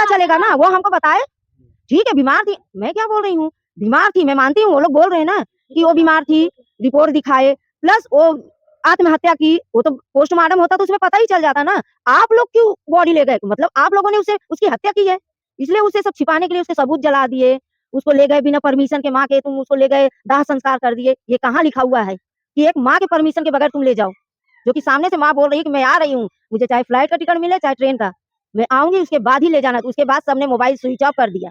पता चलेगा ना, वो हमको बताए। ठीक है, बीमार थी, मैं क्या बोल रही हूँ, बीमार थी, मैं मानती हूँ, वो लोग बोल रहे हैं ना कि वो बीमार थी, रिपोर्ट दिखाए, प्लस वो आत्महत्या की, वो तो पोस्टमार्टम होता तो उसमें पता ही चल जाता ना। आप लोग क्यों बॉडी ले गए? मतलब आप लोगों ने उसे उसकी हत्या की है, इसलिए उसे सब छिपाने के लिए उसके सबूत जला दिए, उसको ले गए बिना परमिशन के, माँ के तुम उसको ले गए, दाह संस्कार कर दिए। ये कहाँ लिखा हुआ है कि एक माँ के परमिशन के बगैर तुम ले जाओ? जो कि सामने से माँ बोल रही है कि मैं आ रही हूँ, मुझे चाहे फ्लाइट का टिकट मिले चाहे ट्रेन का, मैं आऊंगी, उसके बाद ही ले जाना। तो उसके बाद सबने मोबाइल स्विच ऑफ कर दिया।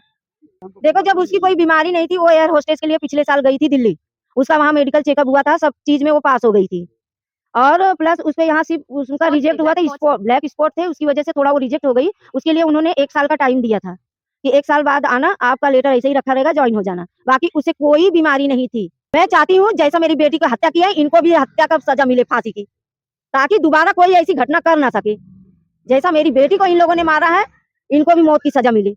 देखो, जब उसकी कोई बीमारी नहीं थी, वो एयर होस्टेस के लिए पिछले साल गई थी दिल्ली, उसका वहाँ मेडिकल चेकअप हुआ था, सब चीज में वो पास हो गई थी। और प्लस उसपे यहाँ सिर्फ उसका रिजेक्ट हुआ था, स्पॉट ब्लैक स्पॉट थे, उसकी वजह से थोड़ा वो रिजेक्ट हो गई। उसके लिए उन्होंने 1 साल का टाइम दिया था कि 1 साल बाद आना, आपका लेटर ऐसे ही रखा रहेगा, ज्वाइन हो जाना। बाकी उसे कोई बीमारी नहीं थी। मैं चाहती हूँ जैसा मेरी बेटी को हत्या किया है, इनको भी हत्या का सजा मिले, फांसी की, ताकि दोबारा कोई ऐसी घटना कर ना सके। जैसा मेरी बेटी को इन लोगों ने मारा है, इनको भी मौत की सजा मिली।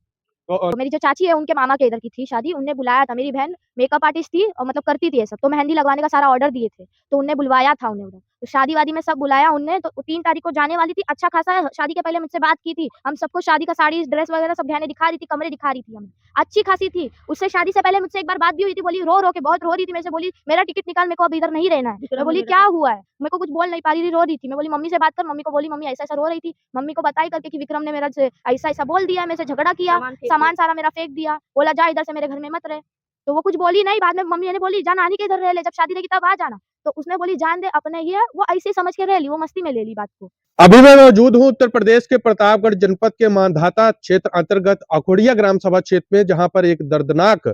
तो मेरी जो चाची है उनके मामा के इधर की थी शादी, उनने बुलाया था। मेरी बहन मेकअप आर्टिस्ट थी और मतलब करती थी ये सब, तो मेहंदी लगवाने का सारा ऑर्डर दिए थे, तो उनने बुलवाया था उन्हें उधर। तो शादी वादी में सब बुलाया उनने, तो 3 तारीख को जाने वाली थी। अच्छा खासा शादी के पहले मुझसे बात की थी, हम सबको शादी का साड़ी ड्रेस वगैरह सब गहने दिखा रही थी, कमरे दिखा रही थी हमें, अच्छी खासी थी। उससे शादी से पहले मुझसे एक बार बात भी हुई थी, बोली रो रो के बहुत रो रही थी, मेरे से बोली मेरा टिकट निकाल, मेरे को अब इधर नहीं रहना है। मैं बोली क्या हुआ है, मेरे को कुछ बोल नहीं पा रही थी, रो रही थी। मैं बोली मम्मी से बात कर, मम्मी को बोली मम्मी ऐसा ऐसा रो रही थी, मम्मी को बताई करके कि विक्रम ने मेरा ऐसा ऐसा बोल दिया, मेरे से झगड़ा किया, सामान सारा मेरा फेंक दिया, बोला जा इधर से मेरे घर में मत रहे। तो वो कुछ बोली नहीं। बाद में मम्मी ने बोली जा नानी के इधर रह ले, जब शादी रहेगी तब आ जाना। तो उसने बोली जान दे, अपने ही है, वो ऐसे समझ के रह ली, वो मस्ती में ले ली बात को। अभी मैं मौजूद हूं उत्तर प्रदेश के प्रतापगढ़ जनपद के मांधाता क्षेत्र अंतर्गत अखोड़िया ग्राम सभा क्षेत्र में, जहां पर एक दर्दनाक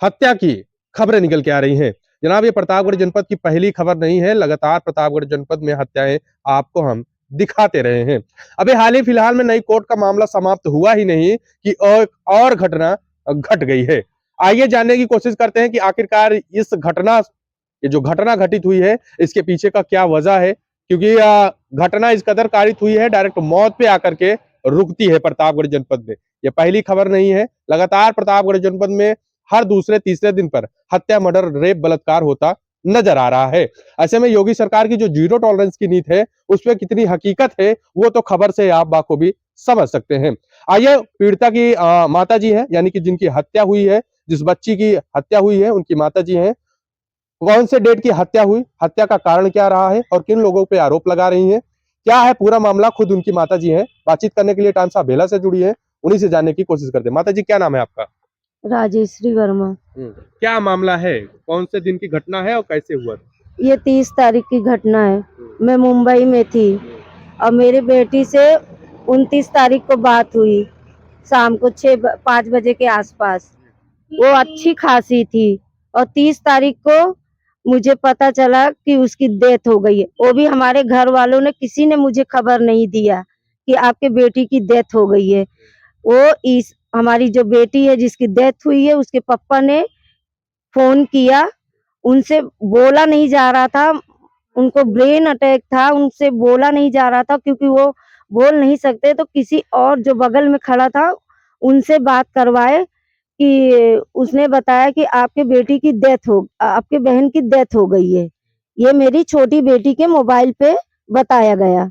हत्या की खबरें निकल के आ रही हैं। जनाब, ये प्रतापगढ़ जनपद की पहली खबर नहीं है, लगातार प्रतापगढ़ जनपद में हत्याएं आपको हम दिखाते रहे हैं। अभी हाल ही फिलहाल में नई कोर्ट का मामला समाप्त हुआ ही नहीं कि और घटना घट गई है। आइए जानने की कोशिश करते हैं कि आखिरकार इस घटना, ये जो घटना घटित हुई है, इसके पीछे का क्या वजह है। क्योंकि घटना इस कदर कारित हुई है, डायरेक्ट मौत पे आकर के रुकती है प्रतापगढ़ जनपद में। ये पहली खबर नहीं है, लगातार प्रतापगढ़ जनपद में हर दूसरे तीसरे दिन पर हत्या, मर्डर, रेप, बलात्कार होता नजर आ रहा है। ऐसे में योगी सरकार की जो जीरो टॉलरेंस की नीति है, उसमें कितनी हकीकत है वो तो खबर से आप बाखूबी समझ सकते हैं। आइए, पीड़िता की माता जी है, यानी कि जिनकी हत्या हुई है, जिस बच्ची की हत्या हुई है, उनकी माता जी है। कौन से डेट की हत्या हुई, हत्या का कारण क्या रहा है और किन लोगों पे आरोप लगा रही हैं, क्या है पूरा मामला, खुद उनकी माता जी हैं। बातचीत करने के लिए टाइम्स बेला से जुड़ी है, उन्हीं से जानने की कोशिश करते हैं। माता जी, क्या नाम है आपका? राजेश्री वर्मा। क्या मामला है, कौन से दिन की घटना है और कैसे हुआ? ये 30 तारीख की घटना है। मैं मुंबई में थी और मेरी बेटी से 29 तारीख को बात हुई, शाम को 5 बजे के आसपास। वो अच्छी खासी थी और 30 तारीख को मुझे पता चला कि उसकी डेथ हो गई है। वो भी हमारे घर वालों ने, किसी ने मुझे खबर नहीं दिया कि आपके बेटी की डेथ हो गई है। वो इस हमारी जो बेटी है जिसकी डेथ हुई है, उसके पापा ने फोन किया, उनसे बोला नहीं जा रहा था, उनको ब्रेन अटैक था, उनसे बोला नहीं जा रहा था क्योंकि वो बोल नहीं सकते। तो किसी और जो बगल में खड़ा था उनसे बात करवाए कि उसने बताया कि आपके बेटी की डेथ हो, आपके बहन की डेथ हो गई है। ये मेरी छोटी बेटी के मोबाइल पे बताया गया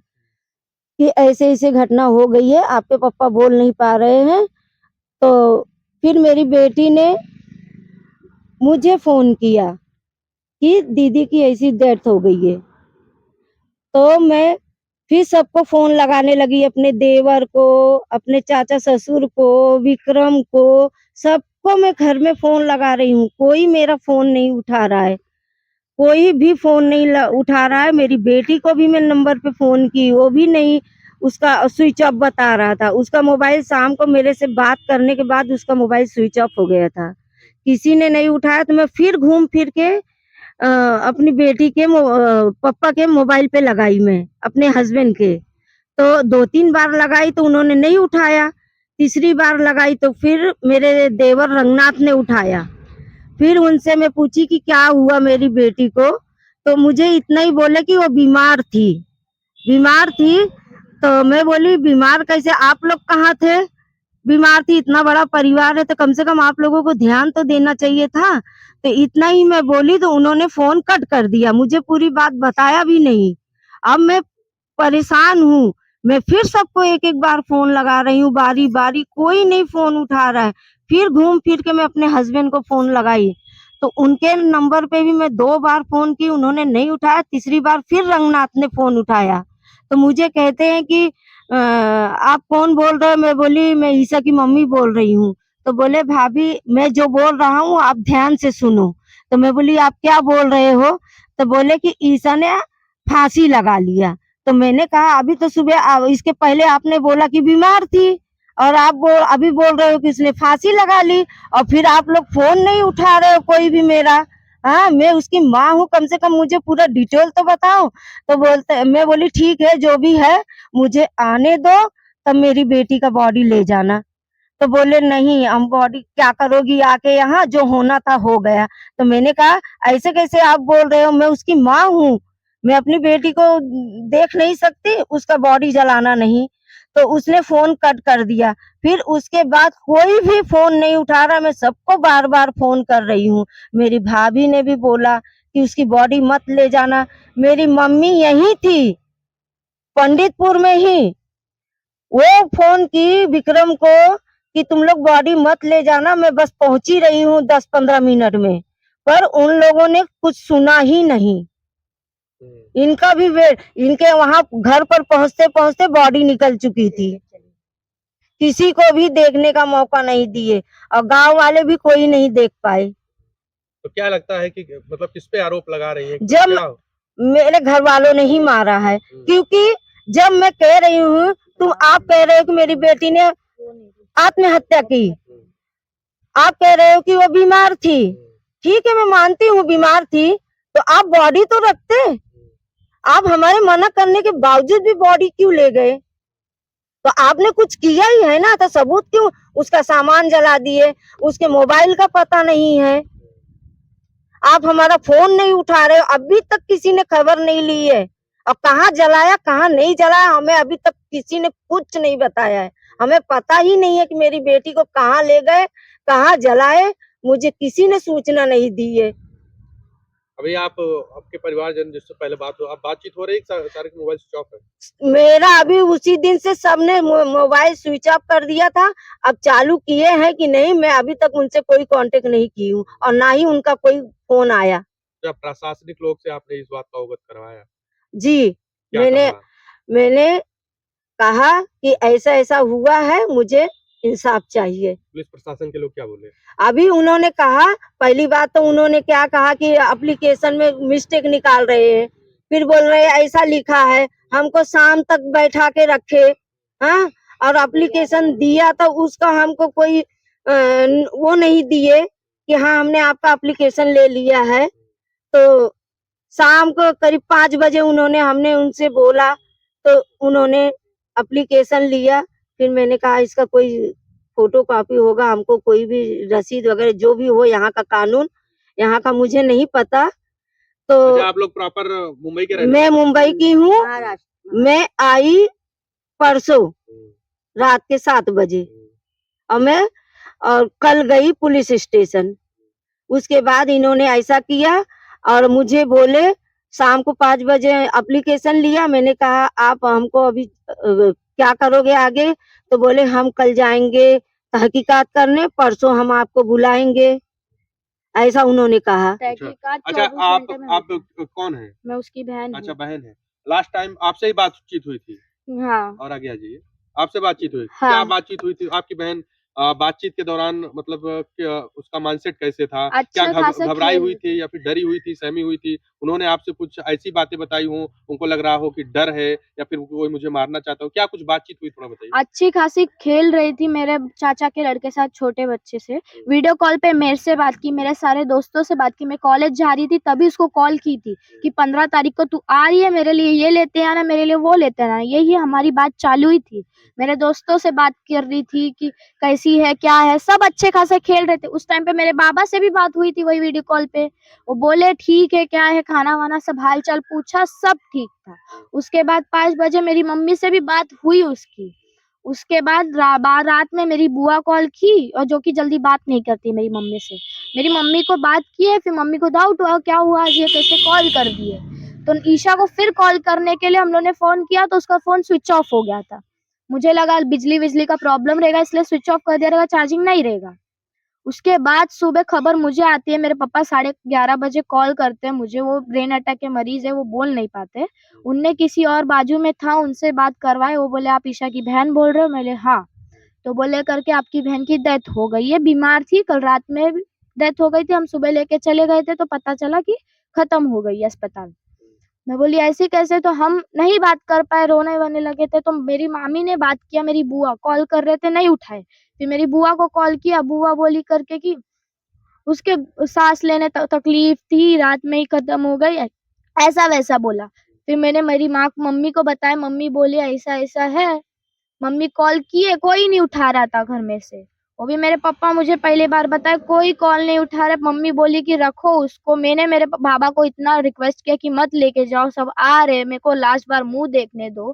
कि ऐसे ऐसे घटना हो गई है, आपके पापा बोल नहीं पा रहे हैं। तो फिर मेरी बेटी ने मुझे फोन किया कि दीदी की ऐसी डेथ हो गई है। तो मैं फिर सबको फोन लगाने लगी, अपने देवर को, अपने चाचा ससुर को, विक्रम को, सबको मैं घर में फोन लगा रही हूँ। कोई मेरा फोन नहीं उठा रहा है, कोई भी फोन नहीं उठा रहा है। मेरी बेटी को भी मैं नंबर पे फोन की, वो भी नहीं, उसका स्विच ऑफ बता रहा था। उसका मोबाइल शाम को मेरे से बात करने के बाद उसका मोबाइल स्विच ऑफ हो गया था, किसी ने नहीं उठाया। तो मैं फिर घूम फिर के अपनी बेटी के पापा के मोबाइल पे लगाई, मैं अपने हस्बैंड के। तो 2-3 बार लगाई तो उन्होंने नहीं उठाया, तीसरी बार लगाई तो फिर मेरे देवर रंगनाथ ने उठाया। फिर उनसे मैं पूछी कि क्या हुआ मेरी बेटी को, तो मुझे इतना ही बोले कि वो बीमार थी, बीमार थी। तो मैं बोली बीमार कैसे, आप लोग कहाँ थे? बीमार थी, इतना बड़ा परिवार है तो कम से कम आप लोगों को ध्यान तो देना चाहिए था। तो इतना ही मैं बोली तो उन्होंने फोन कट कर दिया, मुझे पूरी बात बताया भी नहीं। अब मैं परेशान हूँ, मैं फिर सबको एक एक बार फोन लगा रही हूँ, बारी बारी, कोई नहीं फोन उठा रहा है। फिर घूम फिर के मैं अपने हस्बैंड को फोन लगाई, तो उनके नंबर पे भी मैं 2 बार फोन की, उन्होंने नहीं उठाया। तीसरी बार फिर रंगनाथ ने फोन उठाया, तो मुझे कहते हैं कि आप कौन बोल रहे हो? मैं बोली मैं ईशा की मम्मी बोल रही हूँ। तो बोले भाभी मैं जो बोल रहा हूँ आप ध्यान से सुनो। तो मैं बोली आप क्या बोल रहे हो? तो बोले कि ईशा ने फांसी लगा लिया। तो मैंने कहा अभी तो सुबह इसके पहले आपने बोला कि बीमार थी, और आप अभी बोल रहे हो कि उसने फांसी लगा ली, और फिर आप लोग फोन नहीं उठा रहे हो कोई भी मेरा। हाँ, मैं उसकी माँ हूँ, कम से कम मुझे पूरा डिटेल तो बताओ। तो बोलते, मैं बोली ठीक है जो भी है मुझे आने दो, तब मेरी बेटी का बॉडी ले जाना। तो बोले नहीं हम बॉडी क्या करोगी आके यहाँ, जो होना था हो गया। तो मैंने कहा ऐसे कैसे आप बोल रहे हो, मैं उसकी माँ हूँ, मैं अपनी बेटी को देख नहीं सकती, उसका बॉडी जलाना नहीं। तो उसने फोन कट कर दिया। फिर उसके बाद कोई भी फोन नहीं उठा रहा, मैं सबको बार बार फोन कर रही हूँ। मेरी भाभी ने भी बोला कि उसकी बॉडी मत ले जाना। मेरी मम्मी यही थी पंडितपुर में ही, वो फोन की विक्रम को कि तुम लोग बॉडी मत ले जाना, मैं बस पहुंची रही हूँ 10-15 मिनट में, पर उन लोगों ने कुछ सुना ही नहीं। इनका भी वेट, इनके वहां घर पर पहुंचते पहुंचते बॉडी निकल चुकी थी, किसी को भी देखने का मौका नहीं दिए, और गांव वाले भी कोई नहीं देख पाए। तो क्या लगता है कि मतलब किस पे आरोप लगा रही है? जब मेरे घर वालों ने ही मारा है, क्योंकि जब मैं कह रही हूँ, आप कह रहे हो कि मेरी बेटी ने आत्महत्या की, आप कह रहे हो कि वो बीमार थी, ठीक है मैं मानती हूँ बीमार थी, तो आप बॉडी तो रखते, आप हमारे मना करने के बावजूद भी बॉडी क्यों ले गए? तो आपने कुछ किया ही है ना, तो सबूत क्यों? उसका सामान जला दिए, उसके मोबाइल का पता नहीं है, आप हमारा फोन नहीं उठा रहे हो, अभी तक किसी ने खबर नहीं ली है। और कहाँ जलाया कहाँ नहीं जलाया हमें अभी तक किसी ने कुछ नहीं बताया है। हमें पता ही नहीं है कि मेरी बेटी को कहाँ ले गए, कहाँ जलाए, मुझे किसी ने सूचना नहीं दी है। अभी आप आपके परिवारजन जिससे पहले बात हो, आप बातचीत हो रही है, सारे के मोबाइल स्विच ऑफ है? मेरा अभी उसी दिन से सबने मोबाइल स्विच ऑफ कर दिया था, अब चालू किए हैं कि नहीं मैं अभी तक उनसे कोई कांटेक्ट नहीं की हूँ, और ना ही उनका कोई फोन आया। जब प्रशासनिक लोग से आपने इस बात का अवगत करवाया, जी, क्या मैंने कहा? मैंने कहा कि ऐसा ऐसा हुआ है, मुझे इंसाफ चाहिए। पुलिस प्रशासन के लोग क्या बोले? अभी उन्होंने कहा, पहली बात तो उन्होंने क्या कहा कि एप्लीकेशन में मिस्टेक निकाल रहे हैं, फिर बोल रहे हैं ऐसा लिखा है, हमको शाम तक बैठा के रखे। हाँ, और एप्लीकेशन दिया तो उसका हमको कोई वो नहीं दिए कि हाँ हमने आपका एप्लीकेशन ले लिया है। तो शाम को करीब 5 बजे हमने उनसे बोला, तो उन्होंने एप्लीकेशन लिया। फिर मैंने कहा इसका कोई फोटो कॉपी होगा, हमको कोई भी रसीद वगैरह जो भी हो, यहाँ का कानून, यहाँ का मुझे नहीं पता। तो अच्छा, आप लोग प्रॉपर मुंबई के रहने मैं वाले? मुंबई की हूँ, मैं आई परसों रात के 7 बजे, और कल गई पुलिस स्टेशन। उसके बाद इन्होंने ऐसा किया और मुझे बोले शाम को 5 बजे एप्लीकेशन लिया। मैंने कहा आप हमको अभी क्या करोगे आगे? तो बोले हम कल जाएंगे तहकीकात करने, परसों हम आपको बुलाएंगे, ऐसा उन्होंने कहा। तहकीकात अच्छा, 24 घंटे में आप होती है। कौन है? मैं उसकी बहन अच्छा, हूँ। बहन है। लास्ट टाइम आपसे ही बातचीत हुई थी? हाँ और आगे आ जाइए। आपसे बातचीत हुई? हाँ। क्या बातचीत हुई थी? आपकी बहन बातचीत के दौरान मतलब क्या उसका माइंडसेट कैसे था? क्या अच्छा खासा घबराई खेल हुई थी या फिर डरी हुई थी, सहमी हुई थी? उन्होंने आपसे कुछ ऐसी बातें बताई हों, उनको लग रहा हो कि डर है या फिर कोई मुझे मारना चाहता हो? क्या कुछ बातचीत हुई, थोड़ा बताइए? अच्छी खासी खेल रही थी मेरे चाचा के लड़के साथ, छोटे बच्चे से। वीडियो कॉल पे मेरे से बात की, मेरे सारे दोस्तों से बात की। मैं कॉलेज जा रही थी तभी उसको कॉल की थी कि 15 तारीख को तू आ रही है, मेरे लिए ये लेते आना, मेरे लिए वो लेते आना। यही हमारी बात चालू ही थी। मेरे दोस्तों से बात कर रही थी कि कैसी है, क्या है, सब अच्छे खासे खेल रहे थे। उस टाइम पे मेरे बाबा से भी बात हुई थी वही वीडियो कॉल पे। वो बोले ठीक है, क्या है, खाना वाना सब हाल चाल पूछा, सब ठीक था। उसके बाद 5 बजे मेरी मम्मी से भी बात हुई उसकी। उसके बाद रात में मेरी बुआ कॉल की, और जो कि जल्दी बात नहीं करती मेरी मम्मी से। मेरी मम्मी को बात की है, फिर मम्मी को डाउट हुआ क्या हुआ आज ये कैसे कॉल कर दिए। तो ईशा को फिर कॉल करने के लिए हम लोग ने फोन किया तो उसका फोन स्विच ऑफ हो गया था। मुझे लगा बिजली का प्रॉब्लम रहेगा इसलिए स्विच ऑफ कर दिया रहेगा, चार्जिंग नहीं रहेगा। उसके बाद सुबह खबर मुझे आती है, मेरे पापा 11:30 बजे कॉल करते हैं मुझे, वो ब्रेन अटैक के मरीज है, वो बोल नहीं पाते। उनने किसी और बाजू में था उनसे बात करवाए, वो बोले आप ईशा की बहन बोल रहे हो? मैंने हाँ। तो बोले करके आपकी बहन की डेथ हो गई है, बीमार थी, कल रात में डेथ हो गई थी, हम सुबह लेके चले गए थे तो पता चला कि खत्म हो गई है अस्पताल। मैं बोली ऐसे कैसे? तो हम नहीं बात कर पाए, रोने वोने लगे थे। तो मेरी मामी ने बात किया, मेरी बुआ कॉल कर रहे थे, नहीं उठाए। फिर मेरी बुआ को कॉल किया, बुआ बोली करके कि उसके सांस लेने तकलीफ थी, रात में ही खत्म हो गई, ऐसा वैसा बोला। फिर मैंने मेरी मम्मी को बताया, मम्मी बोली ऐसा ऐसा है। मम्मी कॉल किए, कोई नहीं उठा रहा था घर में से। वो भी मेरे पापा मुझे पहली बार बताया, कोई कॉल नहीं उठा रहा। मम्मी बोली कि रखो उसको। मैंने मेरे बाबा को इतना रिक्वेस्ट किया कि मत लेके जाओ, सब आ रहे, मेरे को लास्ट बार मुंह देखने दो।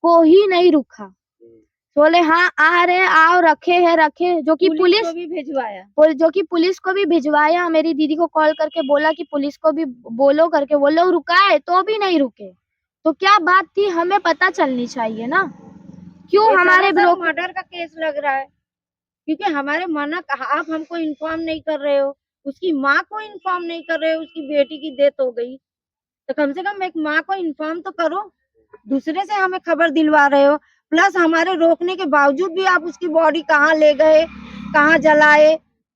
कोई नहीं रुका। बोले हाँ आ रहे, आओ, रखे जो कि पुलिस को भी भिजवाया, जो कि पुलिस को भी भिजवाया। मेरी दीदी को कॉल करके बोला कि पुलिस को भी बोलो करके, वो लोग रुकाए तो भी नहीं रुके। तो क्या बात थी, हमें पता चलनी चाहिए ना, क्यों हमारे मर्डर का केस लग रहा है, क्योंकि हमारे मना आप हमको इन्फॉर्म नहीं कर रहे हो, उसकी माँ को इन्फॉर्म नहीं कर रहे हो, उसकी बेटी की डेथ हो गई तो कम से कम एक माँ को इन्फॉर्म तो करो। दूसरे से हमें खबर दिलवा रहे हो, प्लस हमारे रोकने के बावजूद भी आप उसकी बॉडी कहाँ ले गए, कहाँ जलाए,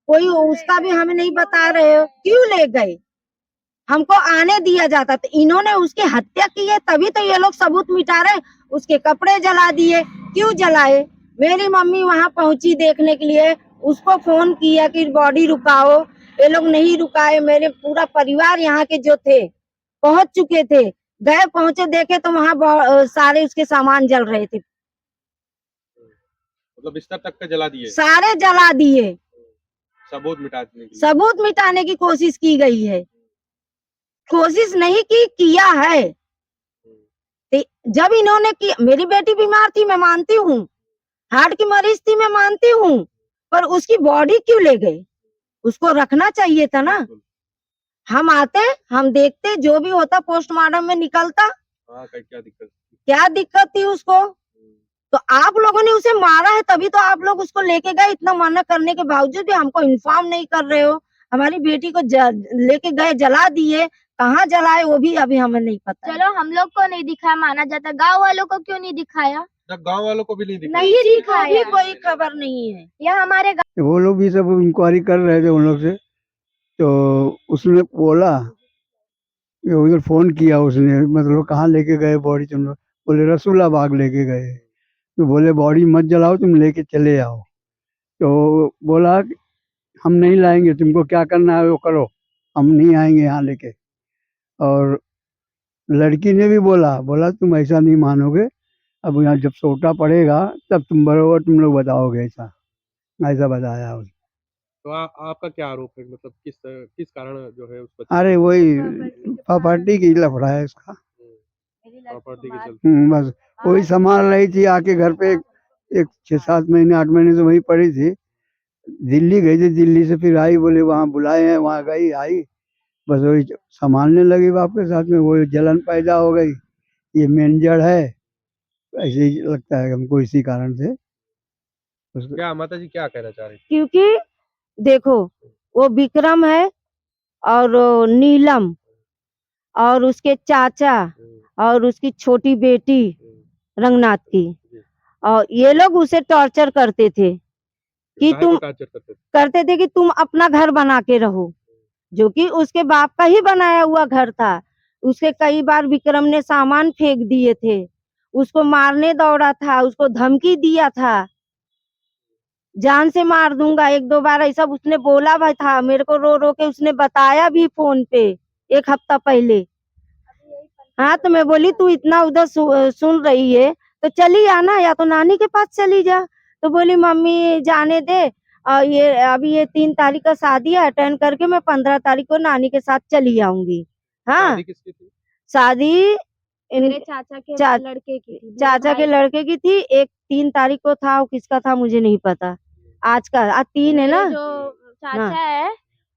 कोई उसका भी हमें नहीं बता रहे हो। क्यों ले गए? हमको आने दिया जाता तो इन्होंने उसकी हत्या की है, तभी तो ये लोग सबूत मिटा रहे। उसके कपड़े जला दिए, क्यों जलाए? मेरी मम्मी वहां पहुंची देखने के लिए, उसको फोन किया कि बॉडी रुकाओ, ये लोग नहीं रुकाए। मेरे पूरा परिवार यहाँ के जो थे पहुंच चुके थे, गए पहुंचे देखे तो वहां सारे उसके सामान जल रहे थे, मतलब बिस्तर तक का जला दिए, सारे जला दिए। सबूत मिटाने के लिए। सबूत मिटाने की कोशिश की गई है, कोशिश नहीं की, किया है। जब इन्होंने की, मेरी बेटी बीमार थी मैं मानती हूँ, हार्ट की मरीज थी मैं मानती हूँ, पर उसकी बॉडी क्यों ले गए? उसको रखना चाहिए था ना। हम आते, हम देखते, जो भी होता पोस्टमार्टम में निकलता। हाँ, क्या दिक्कत थी उसको? तो आप लोगों ने उसे मारा है, तभी तो आप लोग उसको लेके गए। इतना मना करने के बावजूद भी हमको इन्फॉर्म नहीं कर रहे हो। हमारी बेटी को लेके गए, जला दिए, कहाँ जलाए वो भी अभी हमें नहीं पता। चलो हम लोग को नहीं दिखाया माना जाता, गांव वालों को क्यों नहीं दिखाया? गांव वालों को भी नहीं दिखा, नहीं दिखाया, कोई खबर नहीं है। यह हमारे वो लोग भी सब इंक्वायरी कर रहे थे उन लोग से, तो उसने बोला, उधर फोन किया उसने, मतलब कहाँ लेके गए बॉडी तुम लोग? बोले रसूलाबाग लेके गए। तो बोले बॉडी मत जलाओ, तुम लेके चले आओ। तो बोला कि हम नहीं लाएंगे, तुमको क्या करना है वो करो, हम नहीं आएंगे यहाँ लेके। और लड़की ने भी बोला तुम ऐसा नहीं मानोगे, अब यहाँ जब सोटा पड़ेगा तब तुम बरोबर तुम लोग बताओगे, ऐसा बताया उसने। तो आपका क्या आरोप है, मतलब किस कारण जो है उस अरे वही प्रॉपर्टी की लफड़ा है इसका। प्रॉपर्टी के चलते बस वही संभाल रही थी आके घर पे, एक 6-7 महीने 8 महीने से वहीं पड़ी थी। दिल्ली गई थी, दिल्ली से फिर आई, बोले वहाँ बुलाए हैं, वहाँ गई, आई, बस वही संभालने लगी बाप के साथ में, वो जलन पैदा हो गई। ये मेन जड़ है, ऐसे ही लगता है हमको, इसी कारण से। क्या माता जी क्या कहना चाह रही थी? क्योंकि देखो, वो विक्रम है और नीलम और उसके चाचा और उसकी छोटी बेटी रंगनाथ की, और ये लोग उसे टॉर्चर करते थे कि तुम करते थे कि तुम अपना घर बना के रहो, जो कि उसके बाप का ही बनाया हुआ घर था। उसके कई बार विक्रम ने सामान फेंक दिए थे, उसको मारने दौड़ा था, उसको धमकी दिया था, जान से मार दूंगा। 1-2 बार ऐसा उसने बोला भी था, मेरे को रो रो के उसने बताया भी फोन पे 1 हफ्ता पहले। हाँ, तो मैं बोली तू इतना उधर सुन रही है तो चली आना, या तो नानी के पास चली जा। तो बोली मम्मी जाने दे, ये अभी ये 3 तारीख का शादी है, अटेंड करके मैं 15 तारीख को नानी के साथ चली आऊंगी। हाँ, शादी किसकी थी? शादी मेरे चाचा के लड़के की थी, चाचा के लड़के की थी। एक 3 तारीख को था, किसका था मुझे नहीं पता। आज 3 है ना। जो चाचा है,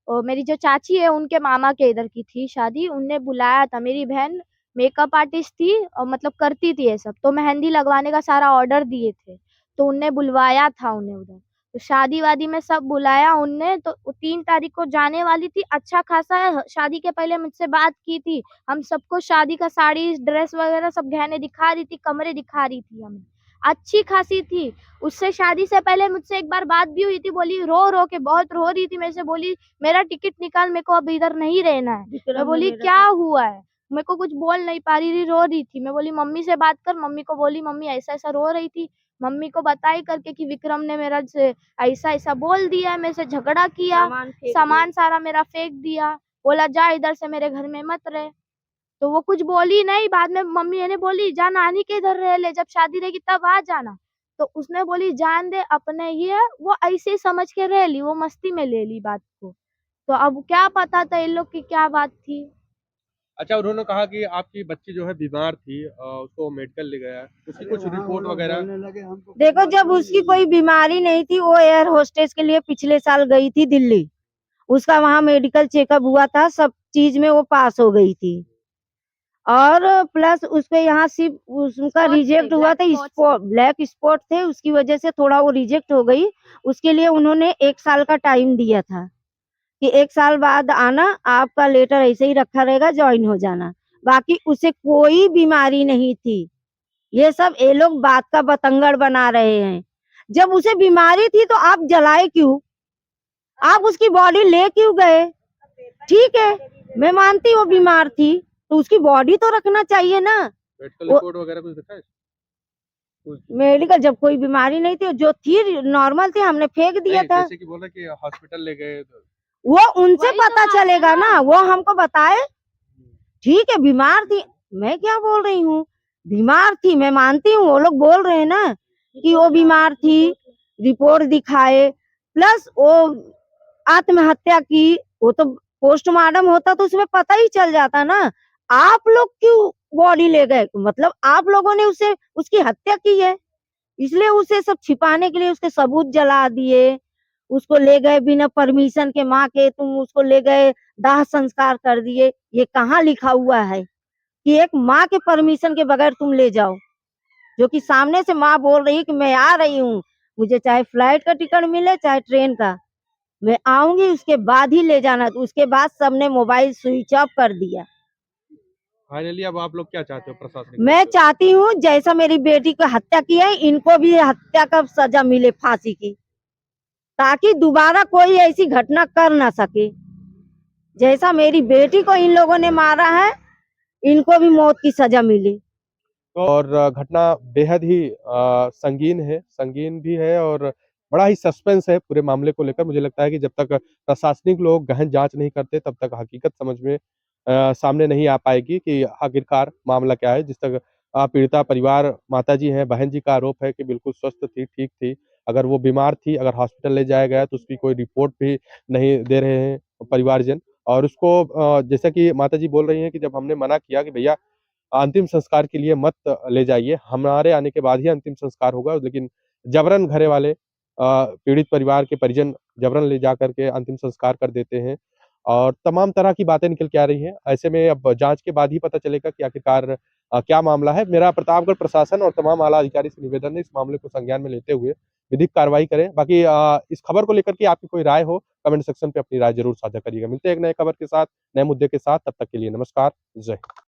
और मेरी जो चाची है उनके मामा के इधर की थी शादी। उनने बुलाया था, मेरी बहन मेकअप आर्टिस्ट थी और मतलब करती थी ये सब, तो मेहंदी लगवाने का सारा ऑर्डर दिए थे, तो उनने बुलवाया था उन्हें उधर। तो शादी वादी में सब बुलाया उनने, तो 3 तारीख को जाने वाली थी। अच्छा खासा शादी के पहले मुझसे बात की थी, हम सबको शादी का साड़ी ड्रेस वगैरह सब गहने दिखा रही थी, कमरे दिखा रही थी हमें, अच्छी खासी थी। उससे शादी से पहले मुझसे एक बार बात भी हुई थी, बोली रो रो के बहुत रो रही थी मेरे से, बोली मेरा टिकट निकाल, मेरे को अब इधर नहीं रहना है। मैं बोली क्या हुआ है, मेरे को कुछ बोल नहीं पा रही थी, रो रही थी। मैं बोली मम्मी से बात कर, मम्मी को बोली मम्मी ऐसा ऐसा रो रही थी, मम्मी को बताई करके कि विक्रम ने मेरा से ऐसा ऐसा बोल दिया, मेरे से झगड़ा किया, सामान सारा मेरा फेंक दिया, बोला जा इधर से मेरे घर में मत रहे। तो वो कुछ बोली नहीं, बाद में मम्मी ने बोली जा नानी के इधर रह ले, जब शादी रहेगी तब आ जाना। तो उसने बोली जान दे अपने ही है, वो ऐसे ही समझ के रह ली, वो मस्ती में ले ली बात को। तो अब क्या पता था इन लोग की क्या बात थी। अच्छा, उन्होंने कहा कि आपकी बच्ची जो है बीमार थी, उसको मेडिकल ले गया, उसकी कुछ रिपोर्ट वगैरह। देखो, जब उसकी कोई बीमारी नहीं थी, वो एयर होस्टेस के लिए पिछले साल गई थी दिल्ली, उसका वहाँ मेडिकल चेकअप हुआ था, सब चीज में वो पास हो गई थी। और प्लस उसपे यहाँ सिर्फ उसका स्पॉट थे, रिजेक्ट हुआ ब्लैक था, स्पॉट्स थे। ब्लैक स्पॉट थे, उसकी वजह से थोड़ा वो रिजेक्ट हो गई। उसके लिए उन्होंने 1 साल का टाइम दिया था कि 1 साल बाद आना, आपका लेटर ऐसे ही रखा रहेगा, ज्वाइन हो जाना। बाकी उसे कोई बीमारी नहीं थी। ये सब ये लोग बात का बतंगड़ बना रहे हैं। जब उसे बीमारी थी तो आप जलाए क्यों? आप उसकी बॉडी ले क्यों गए? ठीक है, मैं मानती हूँ बीमार थी, तो उसकी बॉडी तो रखना चाहिए ना। मेडिकल वो रिपोर्ट वगैरह कुछ दिखा है? मेडिकल, जब कोई बीमारी नहीं थी, जो थी नॉर्मल थी, हमने फेंक दिया नहीं, था। जैसे कि बोल रहे कि हॉस्पिटल ले गए तो। वो उनसे वही तो पता बात है चलेगा ना। ना, वो हमको बताए। ठीक है, बीमार थी, मैं क्या बोल रही हूँ, बीमार थी, मैं मानती हूँ। वो लोग बोल रहे हैं ना कि वो बीमार थी, रिपोर्ट दिखाए, प्लस वो आत्महत्या की, वो तो पोस्टमार्टम होता तो उसमें पता ही चल जाता ना। आप लोग क्यों बॉडी ले गए? मतलब आप लोगों ने उसे उसकी हत्या की है, इसलिए उसे सब छिपाने के लिए उसके सबूत जला दिए, उसको ले गए बिना परमिशन के, माँ के तुम उसको ले गए, दाह संस्कार कर दिए। ये कहाँ लिखा हुआ है कि एक माँ के परमिशन के बगैर तुम ले जाओ? जो कि सामने से माँ बोल रही है कि मैं आ रही हूँ, मुझे चाहे फ्लाइट का टिकट मिले चाहे ट्रेन का, मैं आऊंगी, उसके बाद ही ले जाना। तो उसके बाद सबने मोबाइल स्विच ऑफ कर दिया। फाइनली अब आप लोग क्या चाहते हो प्रशासन? मैं चाहती हूँ जैसा मेरी बेटी को हत्या की है, इनको भी हत्या का सजा मिले, फांसी की, ताकि दोबारा कोई ऐसी घटना कर ना सके। जैसा मेरी बेटी को इन लोगों ने मारा है, इनको भी मौत की सजा मिले। और घटना बेहद ही संगीन भी है और बड़ा ही सस्पेंस है पूरे मामले को लेकर। मुझे लगता है कि जब तक प्रशासनिक लोग गहन जांच नहीं करते तब तक हकीकत समझ में सामने नहीं आ पाएगी कि आखिरकार मामला क्या है। जिस तक पीड़िता परिवार माताजी हैं, बहन जी का आरोप है कि बिल्कुल स्वस्थ थी, ठीक थी। अगर वो बीमार थी, अगर हॉस्पिटल ले जाया गया तो उसकी कोई रिपोर्ट भी नहीं दे रहे हैं परिवारजन। और उसको जैसा कि माताजी बोल रही हैं कि जब हमने मना किया कि भैया अंतिम संस्कार के लिए मत ले जाइए, हमारे आने के बाद ही अंतिम संस्कार होगा, लेकिन जबरन घरे वाले पीड़ित परिवार के परिजन जबरन ले जाकर के अंतिम संस्कार कर देते हैं और तमाम तरह की बातें निकल के आ रही हैं। ऐसे में अब जाँच के बाद ही पता चलेगा कि आखिरकार क्या मामला है। मेरा प्रतापगढ़ प्रशासन और तमाम आला अधिकारी से निवेदन है इस मामले को संज्ञान में लेते हुए विधिक कार्रवाई करें। बाकी इस खबर को लेकर के आपकी कोई राय हो, कमेंट सेक्शन पे अपनी राय ज़रूर साझा करिएगा। मिलते हैं एक नए खबर के साथ, नए मुद्दे के साथ, तब तक के लिए नमस्कार, जय हिंद।